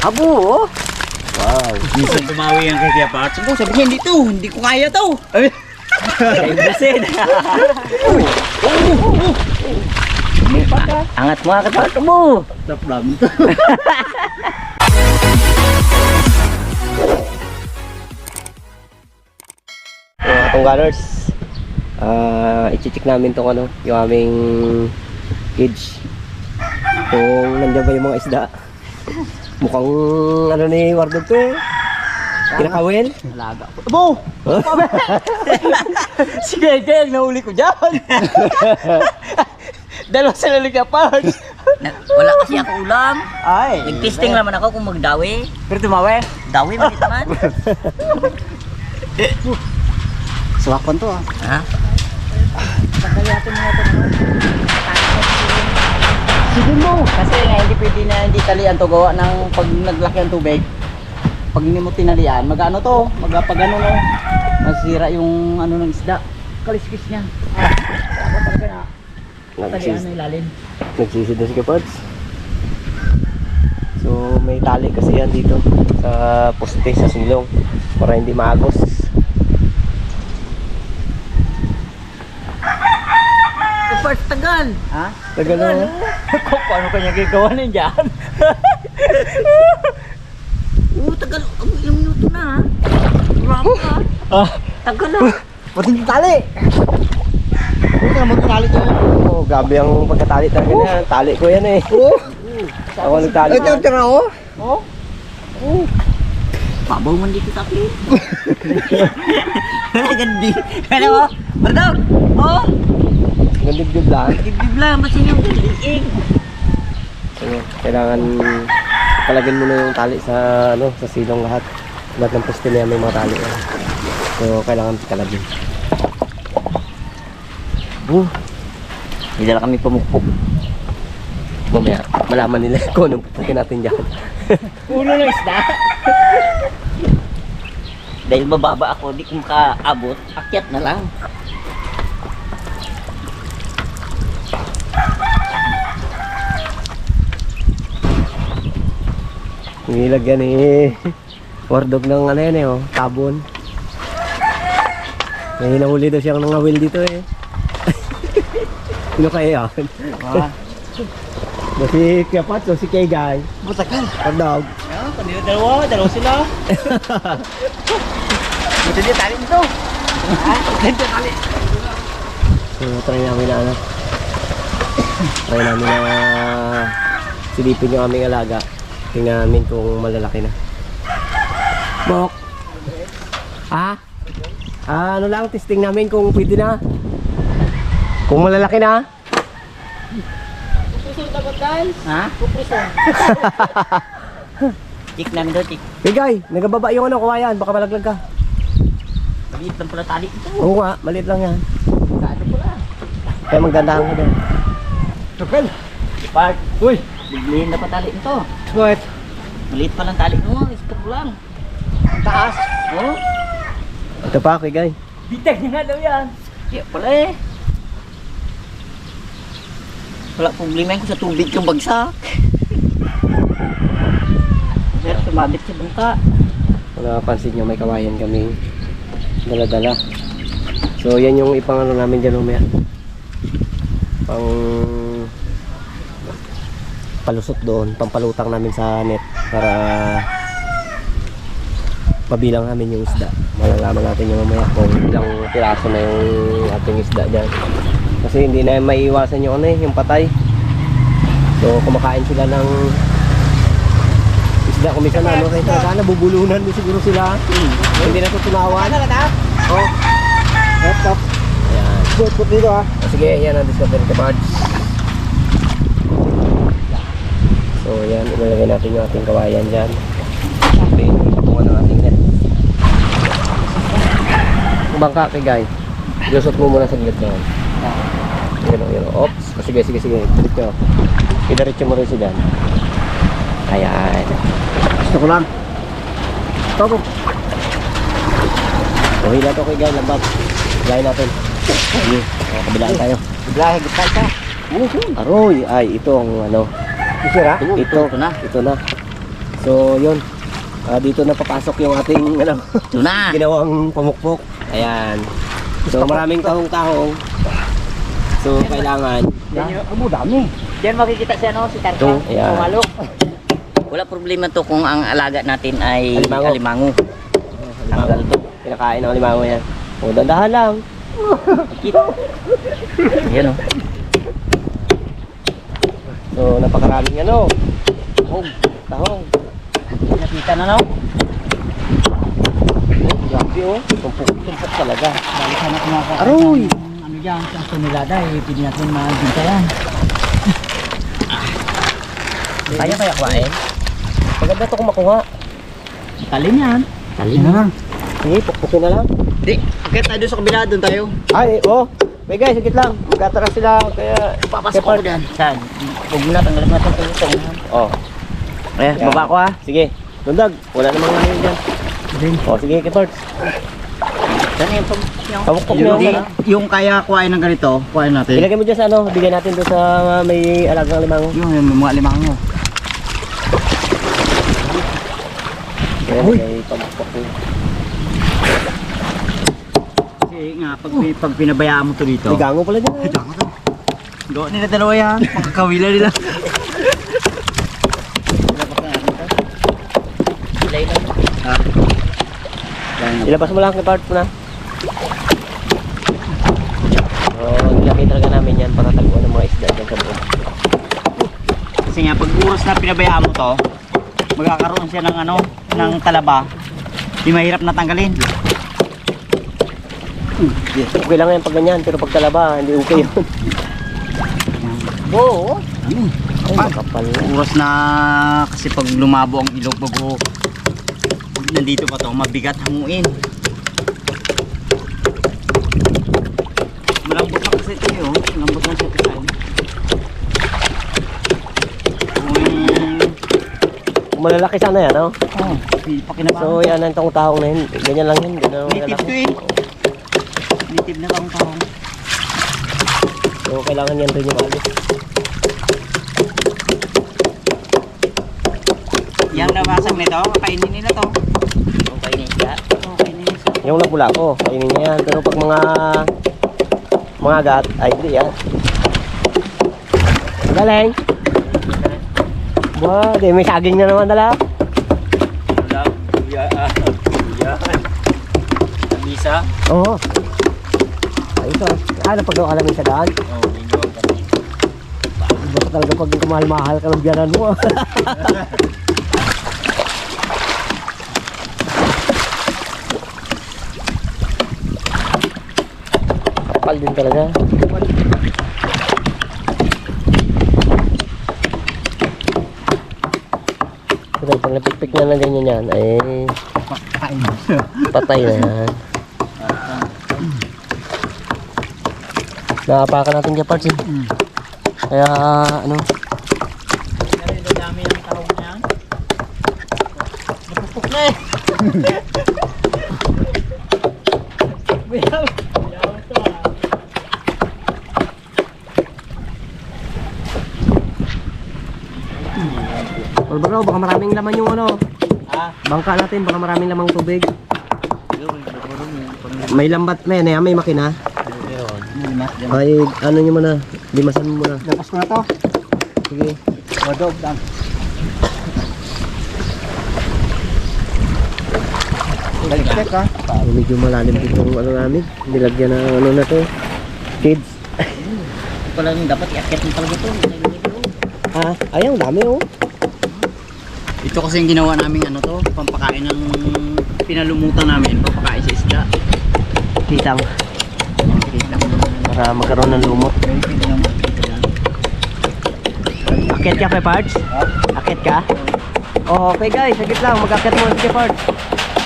Abo, oh. Wow. Minsan tumawi yan kay Kuya Parts. Sabi niya, hindi ko kaya to. Ibusin. Angat mo nga katawan mo. Tap namin to. Mga gunners, i-check namin tong ano, yung aming cage. Kung nandiyan ba yung mga isda. Mukhang ano ni Wardog to eh. Kinakawin. Alaga. Abo! Sige, kaya nahuli ko dyan. Dalawa sila Kuya Parts. Wala kasi ako ulam. Ay. Nag-testing naman ako kung magdawi. Pero tumawi. Dawi man ito man. Suwakan to ah. Ha? Pagkaliatin mo na ito naman. Sige mo. Kasi nga hindi pwede na hindi talian to gawa ng pag naglaki ang tubig. Pag hindi mo tinalian, mag-ano to, mag-pag-ano no. Masira yung ano ng isda. Kaliskis niya. Dapat talaga na talian na ilalim. Nagsisid na si Kapads. So may tali kasi yan dito sa poste sa silong para hindi maagos. First tagal. Ha? Tagal na. Kung paano kanya gagawa na dyan? Tagal. Ilang minuto na ha. Grabe ka. Tagal na. Pati yung tali. Huwag ka magtali dyan. Oh, gabi ang pagkatali talaga na. Tali ko yan eh. Ako nagtali. tira oh. Oh. Pabaw man dito sa akin. Gandi. Ano mo? Bardog. Oh. Gandib-dib lang. Dibdib lang. Basta yung liig. Ayan, kailangan palagyan mo na yung tali sa ano, sa silong lahat. Lahat ng poste niya may mga tali. So kailangan kalagin. Hindi na kami pumukpok. Mamaya malaman nila kung anong pupukin natin dyan. Ulo ng isda. Dahil mababa ako, di ko makaabot. Akyat na lang. Nilagyan eh Wardog ng ano yan eh oh, tabon. May hinahuli daw siyang nangawil dito eh. Sino kaya yan? Si Kuya Pats o si Kegay? Butakal. Wardog. Kanina dalawa sila. Buti din tali nito. Ganito tali. So try namin na ano. Try namin na silipin yung aming alaga. Tingnan namin kung malalaki na. Bok. Ano lang, testing namin kung pwede na. Kung malalaki na. Ha? Tik namin doon, tik. Bigay, nagababa yung ano, kawayan. Baka malaglag ka. Maliit lang pala tali ito. Oo nga, maliit lang yan. Saan pala? Kaya magdandahan ka doon. Tukal. Part. Uy. Biglihin na pa tali ito. What? Maliit pa lang tali mo. Iskap lang. Taas. Oh. Ito pa, Kegay. Bitag niya nga daw yan. Kaya pala eh. Wala problema yan kung sa tubig yung bagsak. Pero sumabit sa bangka. Kung nakapansin nyo, may kawayan kami dala-dala. So yan yung ipangano namin dyan umaya. Pang palusot doon, pampalutang namin sa net para mabilang namin yung isda. Malalaman natin yung mamaya kung ilang piraso na yung ating isda dyan. Kasi hindi na maiiwasan yung ano eh, yung patay. So kumakain sila ng isda kung minsan ano, kaya sana bubulunan din siguro sila. Hindi na ito tunawan. Oh. Laptop. Ayan. Put dito ah. Sige, yan ang Discovery Kapards. So yan, ilalagay natin yung ating kawayan dyan. Okay, ipatungan ng ating net. Bangka kay Guy. Lusot mo muna sa gilid na yan. Yun. Oops. Sige. Diretso. Idiretso mo rin si Dan. Ayan. Gusto ko lang. Stop. O hila to kay Guy. Lambag. Hilahin natin. Ayun. Kabilaan tayo. Bilahe gitay ka. Aroy. Ay, ito ang ano. Isira? Ito na. So, yun. Dito na papasok yung ating ano, Tuna. ginawang pamukpok. Ayan. So, maraming tahong-tahong. So, kailangan. Yan yung dami. Diyan makikita siya no, si Tarka. Ito, ayan. Pumalo. Wala problema to kung ang alaga natin ay Alimango. alimango. Tanggal to. Pinakain ng limango yan. O, dandahan lang. Yan o. So, napakaraming ano. Oh, Tahong. nakita na no? Grabe oh. Tumpok talaga. Balik sana kumakain. Aroy! Ano dyan, sa tonelada eh, pwede natin magbinta yan. Kaya kumain? Maganda to kung makuha. Talim yan. Talim na lang. Sige, pukpukin na lang. Di, akit tayo doon sa kabila, doon tayo. Ay, oh. May guys, sagit lang. Magkatara sila. Kaya, Papasok ako dyan. Saan? Huwag mo na, tanggalin natin ito. oh. Eh, Yan. baba ko ha. Sige. Lundag. Wala namang ano yun dyan. Oh, sige, Kiparts. Saan yung Pamukpok yung, nyo. yung kaya kuhain ng ganito, kuhain natin. Ilagay mo dyan sa ano. Bigyan natin doon sa may alagang limango. Yung mga limango. Kaya Uy. may pamukpok nyo. Kasi nga, pag pinabayaan mo to dito. May gango pala dyan. Ay, damo to. Gawa nila dalawa yan. Pagkakawila nila. Ilay lang. Ha? Ilabas mo lang, Kiparts mo na. Oh, nilagay talaga namin yan para taguan ng mga isda dyan sa buong. Kasi nga, pag oras na pinabayaan mo to, magkakaroon siya ng ano, ng talaba. Di mahirap na tanggalin. Okay lang yan pag ganyan, pero pag talaba, hindi okay yun. Oo. Ano? Ay, makapal na. Oras na kasi pag lumabo ang ilog bago nandito pa to, mabigat hanguin. Malambot na kasi ito yun. Malambot na siya kasi. Kung malalaki sana yan, no? Oh, pakinabangan. So, yan ang tahong na yun. Ganyan lang yun. Ganyan ang native to lalaki. eh. Native na tahong. So, kailangan yan rin yung alis. Yan na masag nito, kainin nila to. Kainin siya? Oo, kainin siya. Yung nagpula ko, kainin niya yan. Pero pag mga agat, ay hindi yan. Galing! Wow, di may saging na naman dala. Wala. Yan. Misa. Oo. Ayos ah. Ano pag alamin sa daan? Oh, ninyo ang kami. Basta talaga pag kumahal-mahal ka ng biyanan mo. Kapal din talaga. Pero pag napikpik na ng ganyan yan, ay patay na yan. Naapakan natin dyan parts eh. Kaya ano, Pero yung dami ng tahong niya. Napupok na eh. Bro, baka maraming laman yung ano. Ah, Bangka natin, baka maraming lamang tubig. May lambat na yan, may makina. limas dyan. Ay, ano nyo muna, limasan mo muna. Lapas ko na to. Sige. Wadog, dam. Balik-balik ha. Medyo malalim dito yung ano namin. Nilagyan ng ano na to. Kids. Ito pala yung dapat i-akit mo talaga ito. Ah, ayun, dami oh. Ito kasi yung ginawa namin ano to, pampakain ng pinalumutan namin, pampakain sa isda. Kitang. Para magkaroon ng lumot. Akit ka pa parts? Akit ka? Oh, okay guys, sagit lang. Mag-akit mo sige parts.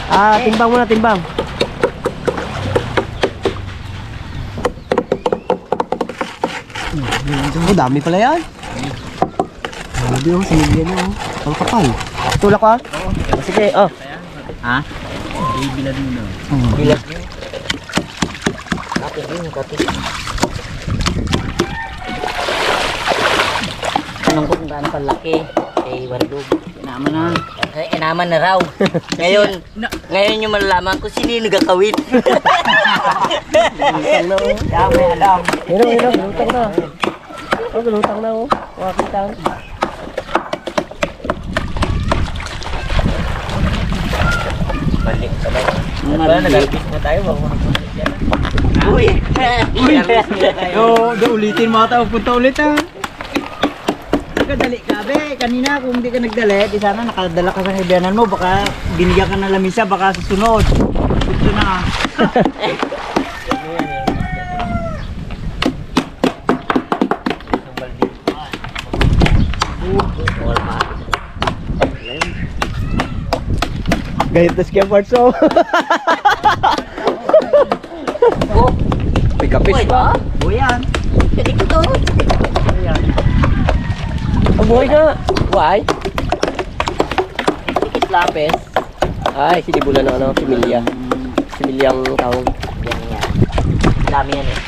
Ah, timbang muna, timbang. Oh, dami pala yan. Dami oh, sinigyan mo. Ang kapal. Tulak ko ah? Oo. Sige, oh. Ha? Bilad mo na. Bilas din. Kapit din, kapit. Tanong ko kung gaano kalaki. kay Wardog. Naman na. Inaman na raw. Ngayon yung malalaman kung sino yung nagkakawin. Lutang na oh. Kaya may alam. Hirap, lutang na. Oh, lutang na oh. Makakita. Balik ka lang. Nag-albis na tayo. Wag mo nagpunta dyan. Uy! Ulitin mo ata. Punta ulit ha. Nagdali ka be. Kanina kung hindi ka nagdali, di sana nakadala ka sa kaibianan mo. Baka binigyan ka ng lamisa. Baka susunod. Ito na. Gayet na siya parts oh. May kapis pa. O yan. Pwede ko to. Ang buhay nga. Why? Tikis lapis. Ay, sinibulan ng ano, similya. Similyang taong. Yan yan. Dami yan eh.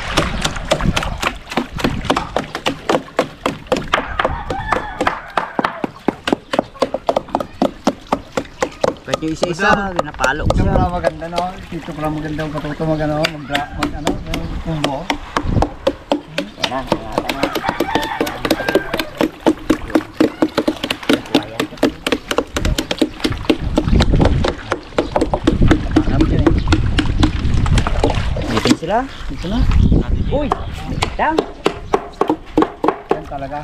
Pwede yung isa-isa. Napalo ko Ito siya. pala maganda no. Dito pala maganda ang patuto magano. Mag ano, kumbo. Yan na. Ingatan na. Dito sila. Dito na. Uy! Dang! Yan talaga.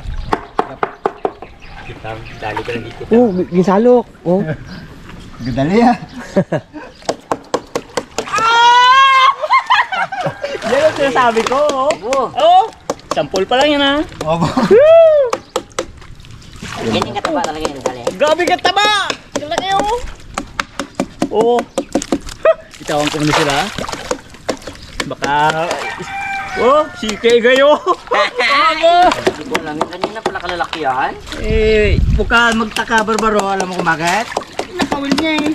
Dali ka lang dito. Oh, ginsalok. Oh. Gadali ah. Yan ang sinasabi ko. Oo. Oh! Sampol pa lang yan ha. Obo. Yan yung kataba talaga yan. Dali. Grabe ka taba! Sila kayo! Oo. Itawan ko muna sila. Baka... Oh, sike kayo! Hindi ko alam. Kanina pala kalalaki yan. Eh, buka magtaka Barbaro, alam mo kumagat? Nakawil niya eh.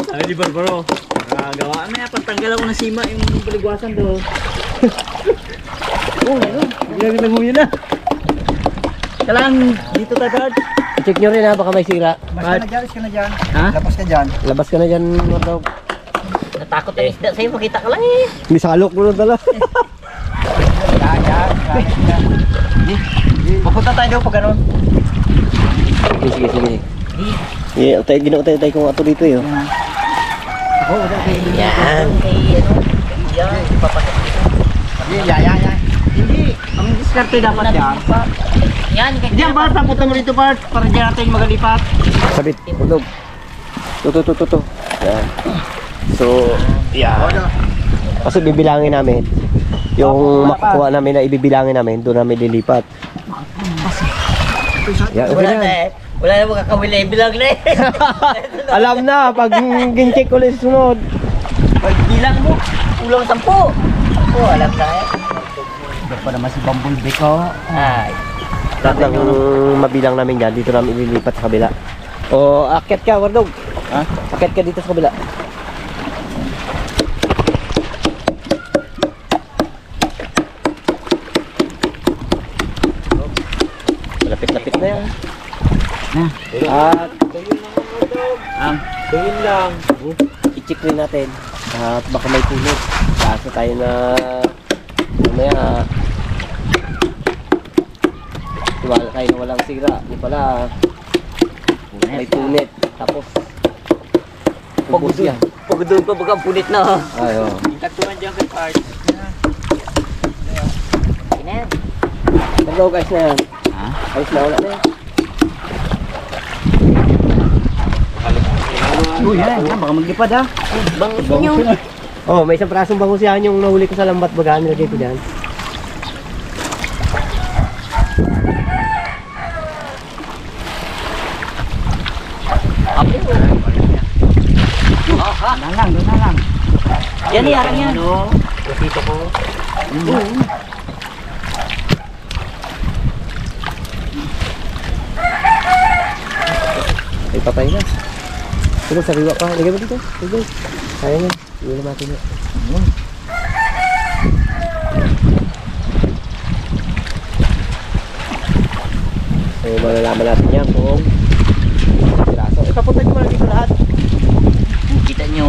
Sabi ni Barbaro, gawa na pagtanggal ako ng sima yung baligwasan do. Oh, ano? Ginagandang mo yun na. Kailangan dito tagad. Check nyo rin ha, baka may sira. Basta na dyan, ka na dyan. Ha? Labas ka dyan. Labas ka na dyan, Mardog. Natakot ang isda sa'yo. Makita ka lang eh. May salok mo na dala. Yan. Pupunta tayo daw pag ganun. Sige. Yeah, ginautay kong ato dito yun. Oo, dahil. Yan. Kay ano. Yan. Ipapakit dito. Yan. Hindi, ang diskarte dapat yan. Yan. Hindi, ang bata, punta mo rito Bart, para dyan natin magalipat. Sabit, Mardog. Tuto. Yan. So, yeah. Kasi bibilangin namin. Yung makukuha namin na ibibilangin namin, doon namin lilipat. Yeah, okay Wala na. na eh. Wala na makakawin na bilang na eh. Alam na, pag gin-check ulit sunod. Pag bilang mo, ulang 10. Ako, alam na eh. Doon pa naman si Bumblebee ko. Ay. Lahat ng mabilang namin dyan, dito namin ililipat sa kabila. O, akyat ka, Wardog. Ha? Akyat ka dito sa kabila. Lapit-lapit na yan. At Doon lang. i-check rin natin. At baka may punot. Kaso tayo na mamaya tiwala tayo na walang sira. Hindi pala may punit. Tapos ubos yan. Pag doon pa baga punit na. Ayo. Tagtuman dyan kay Bart. Yan. Hello guys na yan. Ha? Ayos na, wala na yan. Uy, yan. Baka maglipad ha. Bangus nyo. Oh, may isang prasong bangus yan yung nahuli ko sa lambat bagaan nilagay ko dyan. Doon na lang. Yan yarang yan. Dito ko. Ay, patay na. Sige, sariwa pa. Lagay mo dito. Sige. Sayang yan. Iwan natin yan. So malalaman natin yan kung piraso. Papunta nyo muna dito lahat. Kita nyo.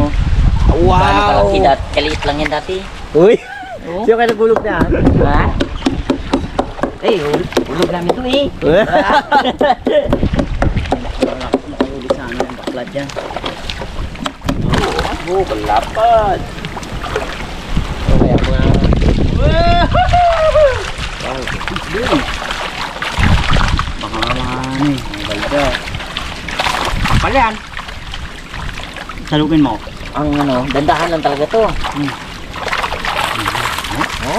Gaano kalaki dati. Kaliit lang yan dati. Uy! Oh. Sino kayo nagulog na? Ha? Eh, ulog namin ito eh. Nakahuli sa amin ang baklad yan. Oh, kalapad! So kaya mga... Baka mga ano eh, mga balda. Kapal yan. Salupin mo. Ang ano, dandahan lang talaga to.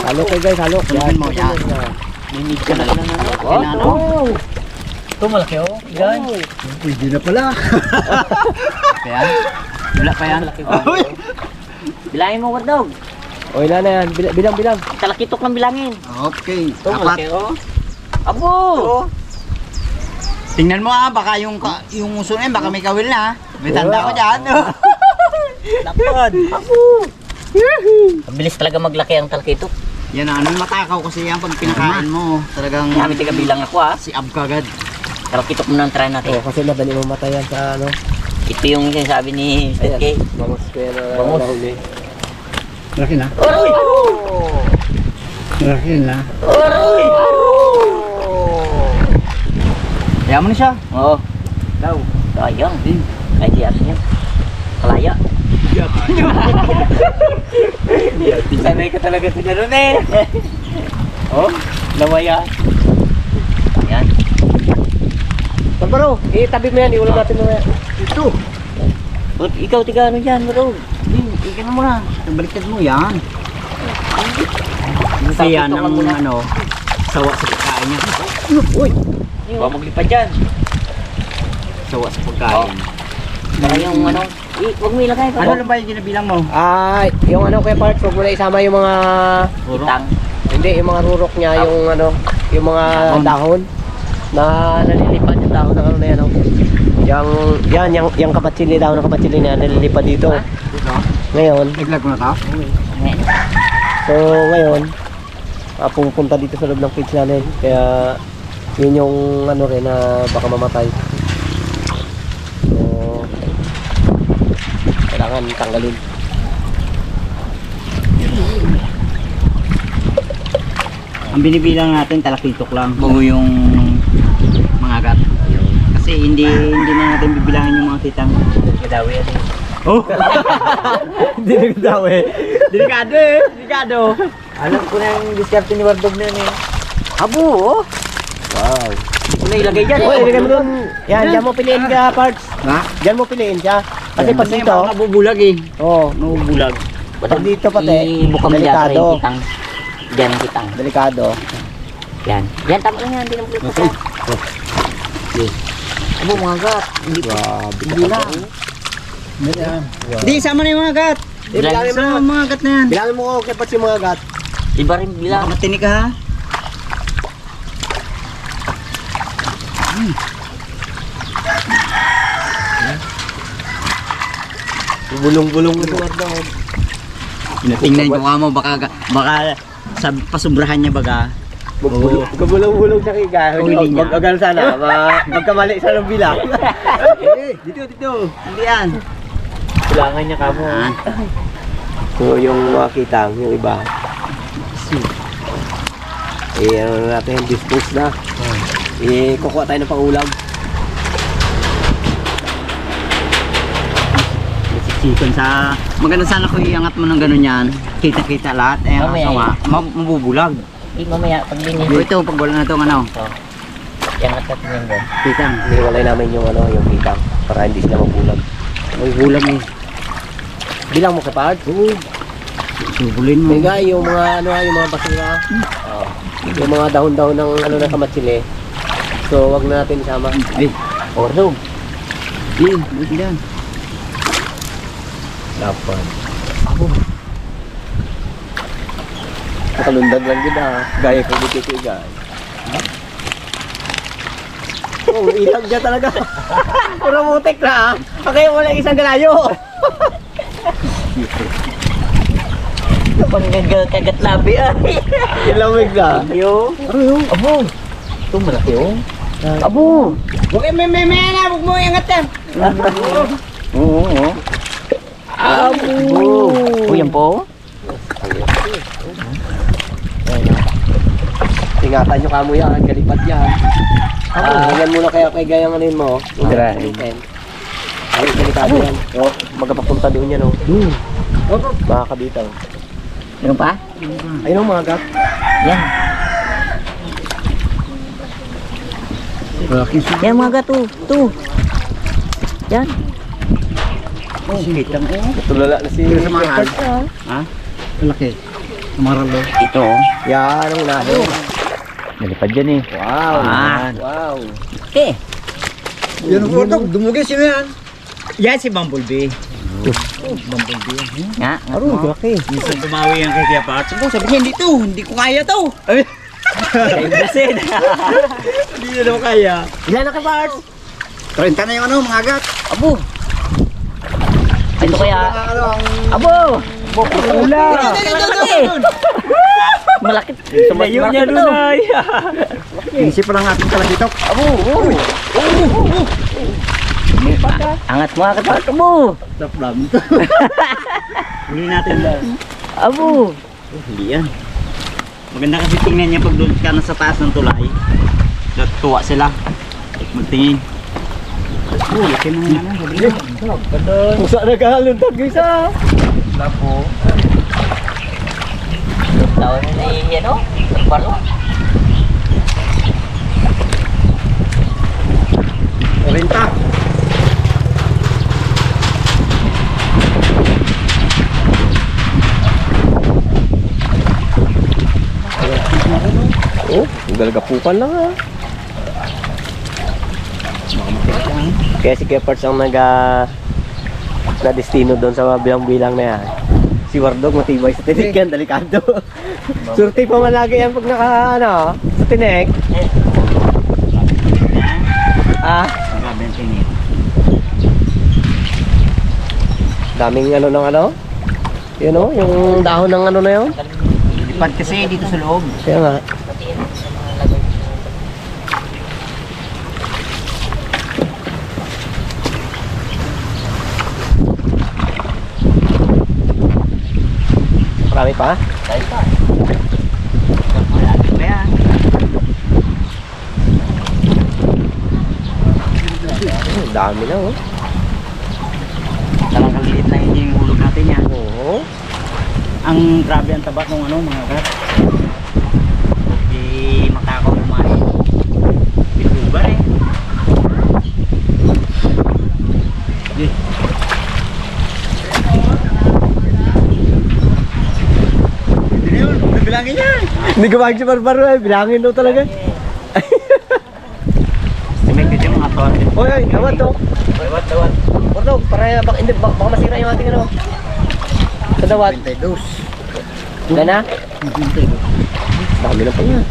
Halo kayo guys, halo. Salupin mo yan. May need ka na lang ano. Kinano. Ito malaki oh. Yan. Pwede na pala. Kaya? Wala pa yan. Bilangin mo, Wardog. O ilan na yan? Bilang. Talakitok lang bilangin. Okay. Ito, malaki oh. Abo! Tingnan mo baka yung uso na yun, baka may kawil na. May tanda ko dyan. Lapad! Ang bilis talaga maglaki ang talakitok. Yan na, ano matakaw kasi yan pag pinakain mo. Talagang Kami tiga bilang ako ha. si Ab kagad. Talakitok mo nang try natin. O kasi madali mamatay yan sa ano. Ito yung sinasabi ni Mr. K. Bangus ko yan na Bangus. nahuli. Laki na. Aroy! Laki na. Aroy! Kaya mo na siya. Oo. Daw. Sayang. Ay, di atin yan. Kalaya. Sanay ka talaga sa gano'n eh. Oh, lawaya. Ayan. Baro, itabi mo yan, iulam natin mamaya. Ito. But ikaw tiga ano dyan, bro? Ikan mo na. Baliktad mo yan. Kasi yan ang ano, sawa sa pagkain niya. Uy! Huwag maglipad dyan. Sawa sa pagkain. Saka yung ano, huwag mo ilagay. Ano lang ba yung ginabilang mo? Yung ano kaya parts, huwag mo na isama yung mga... Itang. Hindi, yung mga rurok niya, yung ano, yung mga dahon na nalilipad yung dahon ng ano na yan. Oh. Yung kapatsili, dahon ng kapatsili na nalilipad dito. Dito. Ngayon, Naglag ko na ta. so ngayon, pupunta dito sa loob ng cage namin. Kaya yun yung ano rin na baka mamatay. So, kailangan tanggalin. Ang binibilang natin talakitok lang. Bago yung mga gat. Kasi hindi na natin bibilangin yung mga titang. Kadawi yan. Oh! Hindi nagdawi. Delikado eh! Delikado! Alam ko na yung diskarte ni Wardog na yun eh. Abo! Oh. Wow. Kung na ilagay dyan. Uy, ilagay mo dun. Yan, dyan mo piliin ka parts. Ha? Dyan mo piliin siya. Kasi pag dito, nabubulag eh. oh, Nabubulag. pag dito pati, Ibukam dyan para delikado. yung kitang. Dyan ang kitang. Delikado. Yan. Yan, tama lang yan. Hindi na maglipad. Abo mga gat. Hindi pa. Hindi lang. Hindi, sama na yung mga gat. Bilangin mo Sama na. yung mga gat na yan. Bilangin mo kung parts yung mga gat. Iba rin bilang. Baka matinig ka ha? Bulong-bulong ito, Wardo. Tingnan ko ka mo, baka pasubrahan niya baga. Gabulong-bulong sa kiga. Huli niya. Mag-agal sana. Magkamali sa ng bilang. Dito. Hindi yan. Kailangan niya kamo. So, yung mga kitang, yung iba. Ano na natin, dispose na. Kukuha tayo ng pangulam. Chicken sa... Maganda sana kung iangat mo ng gano'n yan. Kita-kita lahat. Eh, ang Mamaya asawa, mabubulag. Hindi mamaya pag linis. Ito, pag wala na itong ano. Yan at natin yan doon. Kitang. Hiniwalay namin yung yung kitang para hindi sila mabulag. Mabubulag eh. Bilang mo kapag? Subulin mo. May yung mga yung mga basura. Yung mga dahon-dahon ng ng kamatsili. So, wag na natin isama. Eh, Ordo. buti yan. Dapat. Nakalundag lang yun gaya ko dito guys. Oh, ilang dyan talaga. Puro mutik na Okay, wala isang galayo. Kagat labi ay. Ilamig na. Yo. Abo. Ito malaki oh. Abo! Okay, may na, huwag mo iangat yan. Oo. Abo! O, yan po. Ingatan nyo kamo yan, galipad yan. Yan muna kaya kay gayang anin mo. Grabe. Ay, delikado yan. Magapapunta doon yan, oh. Doon. Mga kabitaw. Meron pa? Ayun, mga gat. Yan. Yan mga gato. Ito. Yan. Oh, hitang ko. Tulala na si Mahal. Ha? Malaki. Maralo. Ito. Yan, ang unahin. Nalipad yan eh. Wow. Ah. Wow. Okay. Yan po, dumugin siya yan. Yan si Bumblebee. Nga. Arun, laki. Minsan tumawi yan kay Kuya Parts. Sabi niya, hindi ko kaya to. Imbusin. Hindi na daw kaya. Ilan na ka, Parts? 30 na yung ano, mga agat. Abo. Ito kaya. Ano, ang... Abo. Wala. Malaki. Layo niya doon ay. Isip pa lang ating kalagitok. Abo. Angat mo, angat mo. Taplam. Huli natin lang. Abo. Hindi yan. Maganda kasi tingnan niya pag doon ka na sa taas ng tulay. Tuwa sila. Magtingin. Laki mo nga na. Pusa na kahaluntag, guys, ah. Lapo. Tawag na naiiyan o. Nagpalo. Renta. Oh, galagapukan lang, ah. Kaya si Kuya Parts ang na destino doon sa bilang-bilang na yan. Si Wardog matibay sa tinik yan, delikado. Surti pa man lagi yan pag sa tinik. Ah, Grabe ang tingin. daming yun o, yung dahon ng na yun. Lipad kasi dito sa loob. Kaya nga. Marami pa? Dahil pa. Malaki pa yan. Dami na, oh. Talagang liit na hindi yung hulog natin yan. Oo. Ang grabe ang taba ng mga gat. Hindi makakaw kumain. Bitubar eh. Hindi yun, nabilangin niya. Hindi ko si Barbaro, eh. Bilangin daw talaga. Sumigit yung mga ton. Oy, oy, awat to. Dawat. Wardog, para baka masira yung ating Sa dawat. 22. Wala na? Dami na pa niya.